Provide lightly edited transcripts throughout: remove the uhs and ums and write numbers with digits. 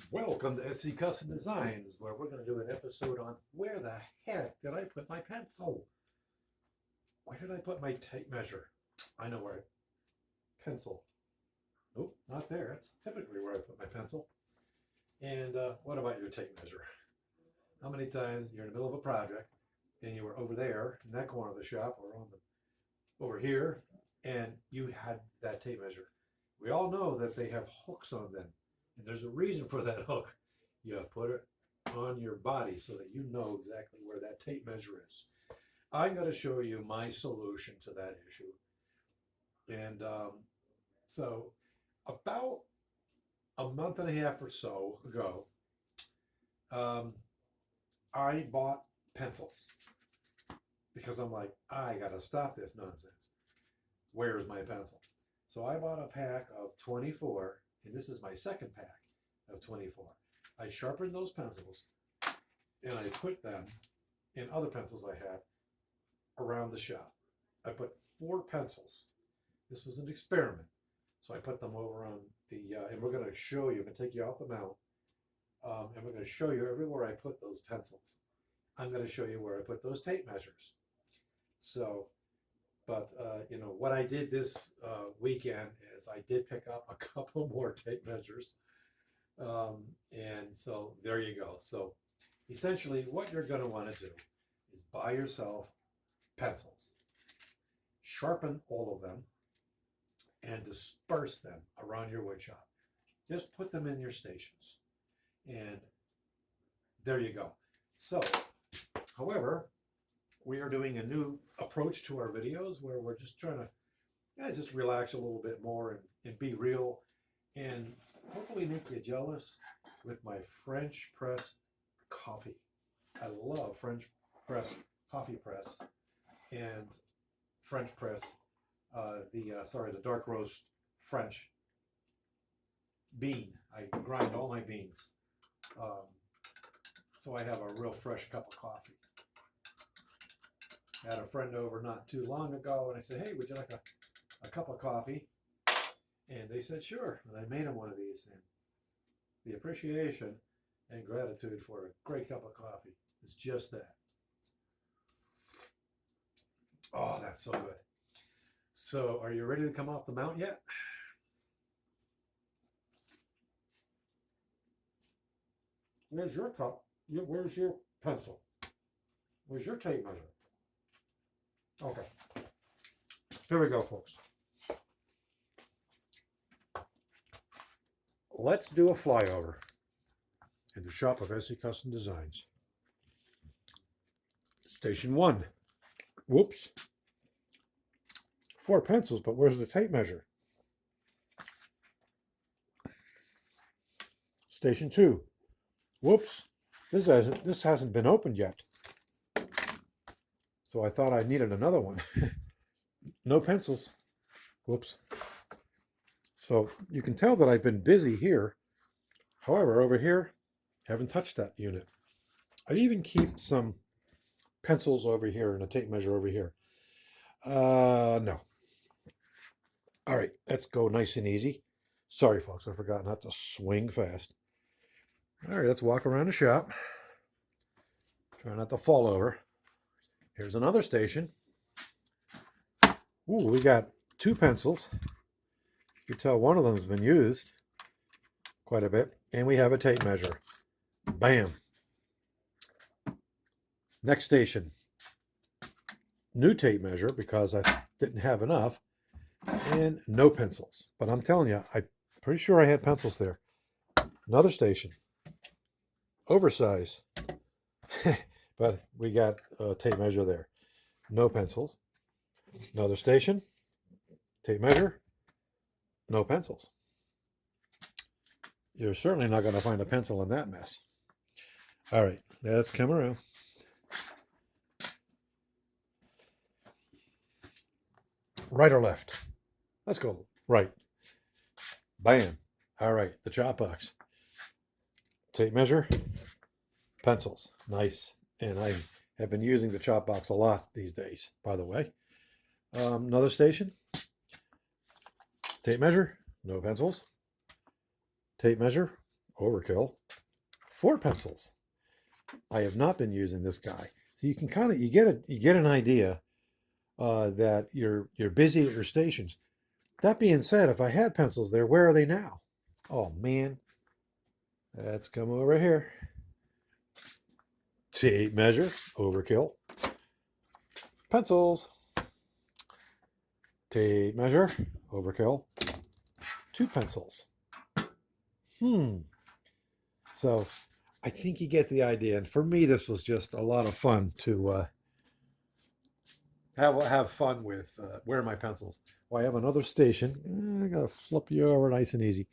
Welcome to SC Custom Designs, where we're going to do an episode on where the heck did I put my pencil? Where did I put my tape measure? I know where. Pencil. Nope, not there. That's typically where I put my pencil. And what about your tape measure? How many times you're in the middle of a project and you were over there in that corner of the shop or over here and you had that tape measure? We all know that they have hooks on them. And there's a reason for that hook. You put it on your body so that you know exactly where that tape measure is. I'm going to show you my solution to that issue. And so about a month and a half or so ago, I bought pencils because I'm like, I got to stop this nonsense. Where's my pencil? So I bought a pack of 24, and this is my second pack of 24. I sharpened those pencils, and I put them in other pencils I had around the shop. I put 4 pencils. This was an experiment. So I put them over on the, and we're going to show you, I'm going to take you off the mount, and we're going to show you everywhere I put those pencils. I'm going to show you where I put those tape measures. So, but, what I did this weekend is I did pick up a couple more tape measures. And so there you go. So essentially what you're going to want to do is buy yourself pencils, sharpen all of them, and disperse them around your woodshop. Just put them in your stations. And there you go. So, however, we are doing a new approach to our videos where we're just trying to just relax a little bit more and be real and hopefully make you jealous with my French press coffee. I love French press coffee press and French press, the dark roast French bean. I grind all my beans. So I have a real fresh cup of coffee. I had a friend over not too long ago, and I said, hey, would you like a cup of coffee? And they said, sure. And I made them one of these. And the appreciation and gratitude for a great cup of coffee is just that. Oh, that's so good. So are you ready to come off the mount yet? Where's your cup? Where's your pencil? Where's your tape measure? Okay, here we go, folks. Let's do a flyover in the shop of SC Custom Designs. Station 1. Whoops. 4 pencils, but where's the tape measure? Station 2. Whoops. This hasn't been opened yet. So I thought I needed another one. No pencils. Whoops. So you can tell that I've been busy here. However, over here, haven't touched that unit. I even keep some pencils over here and a tape measure over here. No. All right, let's go nice and easy. Sorry, folks, I forgot not to swing fast. All right, let's walk around the shop. Try not to fall over. Here's another station. Ooh, we got 2 pencils. You can tell one of them has been used quite a bit. And we have a tape measure. Bam. Next station. New tape measure because I didn't have enough. And no pencils. But I'm telling you, I'm pretty sure I had pencils there. Another station. Oversize. But we got a tape measure there. No pencils. Another station. Tape measure. No pencils. You're certainly not going to find a pencil in that mess. All right, let's come around. Right or left? Let's go right. Bam. All right, the chop box. Tape measure. Pencils. Nice. And I have been using the chop box a lot these days, by the way. Another station. Tape measure. No pencils. Tape measure, overkill. 4 pencils. I have not been using this guy. So you can kind of you get an idea that you're busy at your stations. That being said, if I had pencils there, where are they now? Oh man, let's come over here. Tape measure, overkill. Pencils. Tape measure, overkill. 2 pencils. So I think you get the idea. And for me, this was just a lot of fun to have fun with. Where are my pencils? Well, I have another station. I gotta flip you over nice and easy.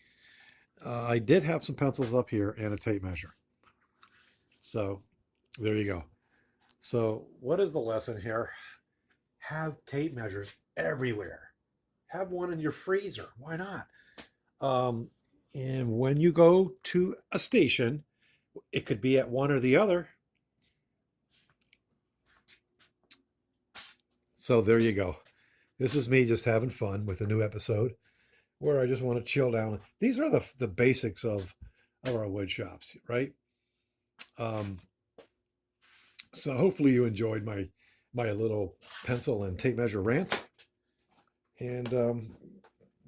I did have some pencils up here and a tape measure. So there you go. So what is the lesson here? Have tape measures everywhere. Have one in your freezer. Why not? And when you go to a station, it could be at one or the other. So there you go. This is me just having fun with a new episode where I just want to chill down. These are the basics of our wood shops, right? So hopefully you enjoyed my little pencil and tape measure rant. And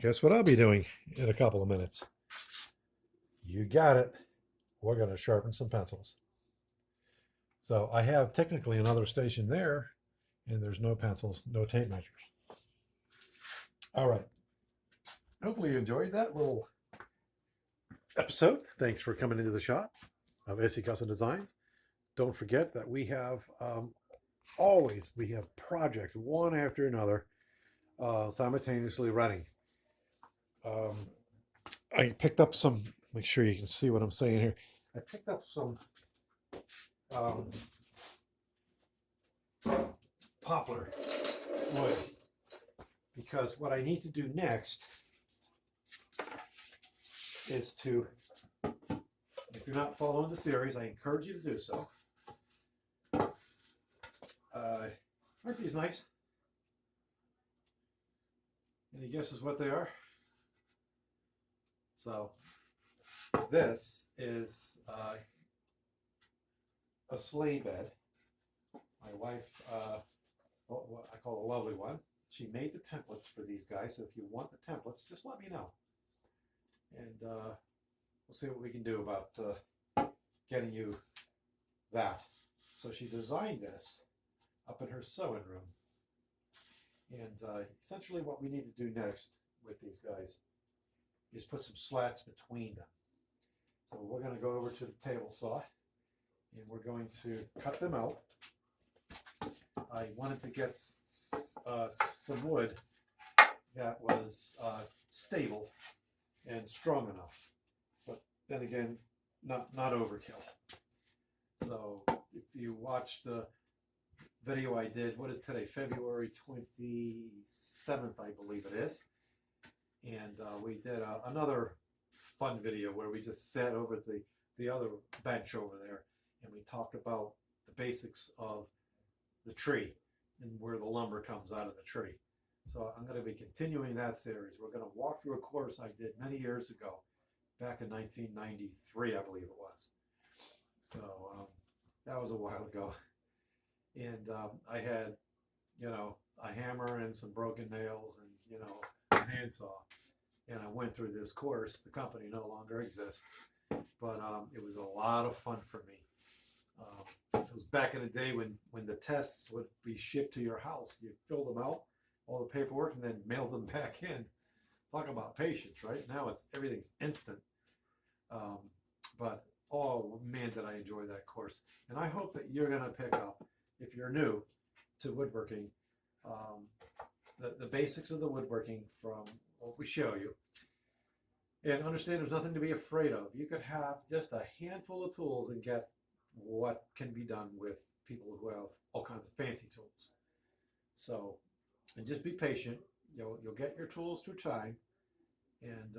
guess what I'll be doing in a couple of minutes? You got it. We're going to sharpen some pencils. So I have technically another station there, and there's no pencils, no tape measures. All right. Hopefully you enjoyed that little episode. Thanks for coming into the shop of SE Custom Designs. Don't forget that we have we have projects one after another simultaneously running. I picked up some, make sure you can see what I'm saying here. I picked up some poplar wood because what I need to do next is to, if you're not following the series, I encourage you to do so. Aren't these nice? Any guesses what they are? So this is a sleigh bed. My wife, what I call a lovely one, she made the templates for these guys. So if you want the templates, just let me know. And we'll see what we can do about getting you that. So she designed this up in her sewing room. And essentially what we need to do next with these guys is put some slats between them. So we're going to go over to the table saw and we're going to cut them out. I wanted to get some wood that was stable and strong enough, but then again, not overkill. So if you watched the video I did, what is today, February 27th, I believe it is, and we did another fun video where we just sat over at the other bench over there and we talked about the basics of the tree and where the lumber comes out of the tree. So I'm going to be continuing that series. We're going to walk through a course I did many years ago, back in 1993, I believe it was. So that was a while ago. And I had, a hammer and some broken nails and, a handsaw. And I went through this course. The company no longer exists, but it was a lot of fun for me. It was back in the day when the tests would be shipped to your house. You filled them out, all the paperwork, and then mailed them back in. Talk about patience, right? Now everything's instant. But oh man, did I enjoy that course. And I hope that you're going to pick up, if you're new to woodworking, the basics of the woodworking from what we show you. And understand there's nothing to be afraid of. You could have just a handful of tools and get what can be done with people who have all kinds of fancy tools. So, and just be patient. You'll get your tools through time. And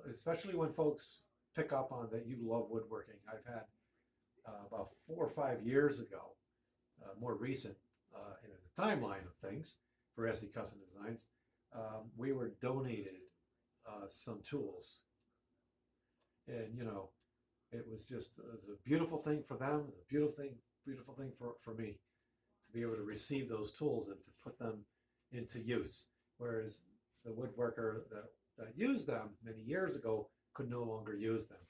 especially when folks pick up on that you love woodworking. I've had about 4 or 5 years ago, more recent in the timeline of things for SE Custom Designs, we were donated some tools And it was a beautiful thing for them, a beautiful thing for me to be able to receive those tools and to put them into use. Whereas the woodworker that used them many years ago could no longer use them.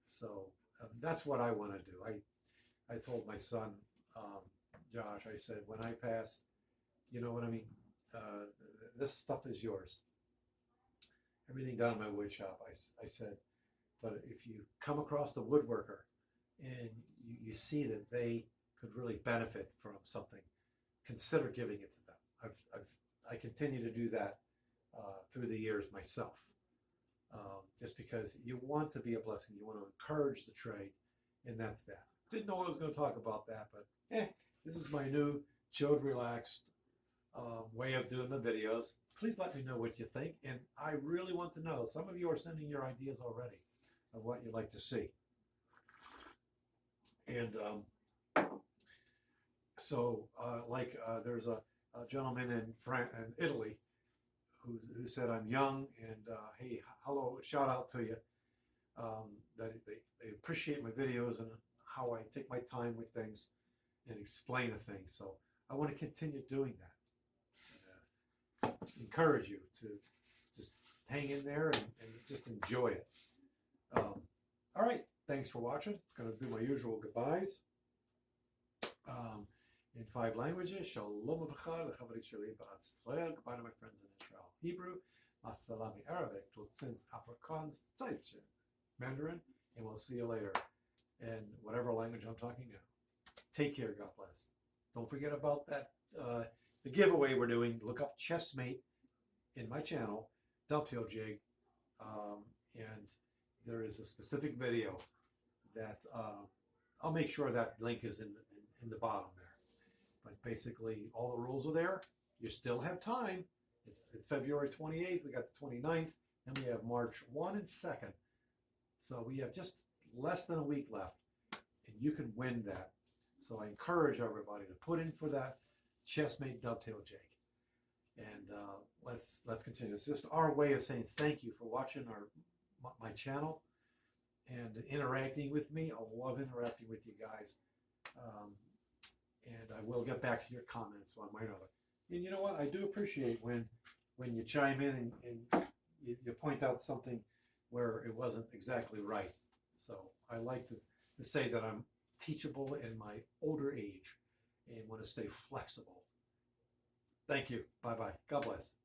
So that's what I want to do. I told my son, Josh, I said, when I pass, you know what I mean? This stuff is yours. Everything done in my wood shop, I said, but if you come across the woodworker and you see that they could really benefit from something, consider giving it to them. I continue to do that through the years myself, just because you want to be a blessing. You want to encourage the trade, and that's that. Didn't know I was going to talk about that, but this is my new chilled, relaxed way of doing the videos. Please let me know what you think, and I really want to know. Some of you are sending your ideas already of what you'd like to see. And there's a gentleman in Italy who said I'm young, and hey, hello, shout out to you. That they appreciate my videos and how I take my time with things and explain a thing. So I want to continue doing that. Encourage you to just hang in there and just enjoy it. All right, thanks for watching. Going to do my usual goodbyes in 5 languages. Shalom aleichem, l'chavrit sheli b'Israel. Goodbye to my friends in Israel. Hebrew, Masalami Arabic, Tutsin's Afrikaans, Tzaitchen, Mandarin, and we'll see you later in whatever language I'm talking now. Take care. God bless. Don't forget about that. The giveaway we're doing. Look up Chessmate in my channel, Dovetail Jig, and there is a specific video that I'll make sure that link is in the bottom there. But basically, all the rules are there. You still have time. It's February 28th. We got the 29th, and we have March 1 and 2nd. So we have just less than a week left, and you can win that. So I encourage everybody to put in for that Chessmate Dovetail Jig. And let's continue. It's just our way of saying thank you for watching my channel and interacting with me. I love interacting with you guys. And I will get back to your comments one way or another. And you know what? I do appreciate when you chime in and you point out something where it wasn't exactly right. So I like to say that I'm teachable in my older age and want to stay flexible. Thank you. Bye-bye. God bless.